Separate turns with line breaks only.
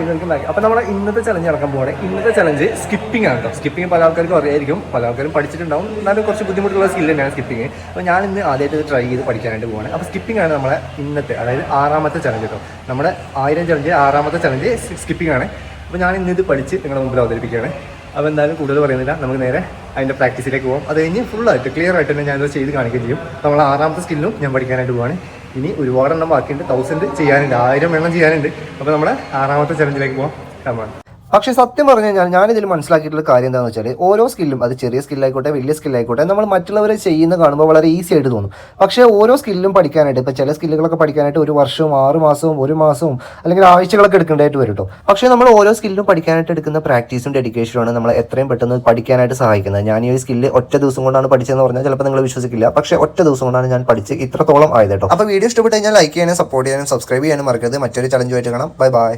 Welcome back. അപ്പോൾ നമ്മുടെ ഇന്നത്തെ ചലഞ്ച് നടക്കാൻ പോകണേ. ഇന്നത്തെ ചലഞ്ച് സ്കിപ്പിംഗ് ആണ് കേട്ടോ. സ്കിപ്പിംഗ് പല ആൾക്കാർക്കും അറിയായിരിക്കും, പല ആൾക്കാരും പഠിച്ചിട്ടുണ്ടാവും. എന്നാലും കുറച്ച് ബുദ്ധിമുട്ടുള്ള സ്കില്ല് തന്നെയാണ് സ്കിപ്പിംഗ്. അപ്പോൾ ഞാൻ ഇന്ന് ആദ്യമായിട്ട് ട്രൈ ചെയ്ത് പഠിക്കാനായിട്ട് പോവാണ്. അപ്പോൾ സ്കിപ്പിംഗ് ആണ് നമ്മളെ ഇന്നത്തെ, അതായത് 6ാമത്തെ ചലഞ്ച് കേട്ടോ. നമ്മുടെ 1000 ചലഞ്ച് 6ാമത്തെ ചലഞ്ച് സ്കിപ്പിംഗ് ആണ്. അപ്പോൾ ഞാൻ ഇന്ന് ഇത് പഠിച്ച് നിങ്ങളുടെ മുമ്പിൽ അവതരിപ്പിക്കുകയാണ്. അപ്പോൾ എന്തായാലും കൂടുതൽ പറയുന്നില്ല, നമുക്ക് നേരെ അതിൻ്റെ പ്രാക്ടീസിലേക്ക് പോകാം. അത് കഴിഞ്ഞ് ഫുള്ളായിട്ട് ക്ലിയർ ആയിട്ട് തന്നെ ഞാനത് ചെയ്ത് കാണിക്കുകയും ചെയ്യും. നമ്മൾ 6ാമത്തെ സ്കില്ലും ഞാൻ പഠിക്കാനായിട്ട് പോവാണ്. ഇനി ഒരുപാടെണ്ണം ബാക്കിയുണ്ട്, 1000 ചെയ്യാനുണ്ട്, 1000 എണ്ണം ചെയ്യാനുണ്ട്. അപ്പോൾ നമ്മുടെ 6ാമത്തെ ചലഞ്ചിലേക്ക് പോകാം. കമാൺ. പക്ഷേ സത്യം പറഞ്ഞു കഴിഞ്ഞാൽ ഞാനിതിൽ മനസ്സിലാക്കിയിട്ടുള്ള കാര്യം എന്താണെന്ന് വെച്ചാൽ, ഓരോ സ്കില്ലും, അത് ചെറിയ സ്കില്ലായിക്കോട്ടെ വലിയ സ്കില്ലായിക്കോട്ടെ, നമ്മൾ മറ്റുള്ളവരെ ചെയ്യുന്ന കാണുമ്പോൾ വളരെ ഈസി ആയിട്ട് തോന്നും. പക്ഷേ ഓരോ സ്കില്ലും പഠിക്കാനായിട്ട്, ഇപ്പോൾ ചില സ്കില്ലുകളൊക്കെ പഠിക്കാനായിട്ട് 1 വർഷവും 6 മാസവും 1 മാസവും അല്ലെങ്കിൽ ആഴ്ചകളൊക്കെ എടുക്കേണ്ടതായിട്ട് വരും കേട്ടോ. പക്ഷേ നമ്മൾ ഓരോ സ്കില്ലും പഠിക്കാനായിട്ട് എടുക്കുന്ന പ്രാക്ടീസും ഡെഡിക്കേഷനുമാണ് നമ്മളെ എത്രയും പെട്ടെന്ന് പഠിക്കാനായിട്ട് സഹായിക്കുന്നത്. ഞാൻ ഈ സ്കില്ല് ഒറ്റ ദിവസം കൊണ്ടാണ് പഠിച്ചതെന്ന് പറഞ്ഞാൽ ചിലപ്പോൾ നിങ്ങൾ വിശ്വസിക്കില്ല. പക്ഷേ ഒറ്റ ദിവസം കൊണ്ടാണ് ഞാൻ പഠിച്ച് ഇത്രത്തോളം ആയത് കേട്ടോ. അപ്പോൾ വീഡിയോ ഇഷ്ടപ്പെട്ട് കഴിഞ്ഞാൽ ലൈക്ക് ചെയ്യാനും സപ്പോർട്ട് ചെയ്യാനും സബ്സ്ക്രൈബ് ചെയ്യാനും മറക്കരുത്. മറ്റൊരു ചലഞ്ചുമായിട്ട് കാണാം. Bye bye.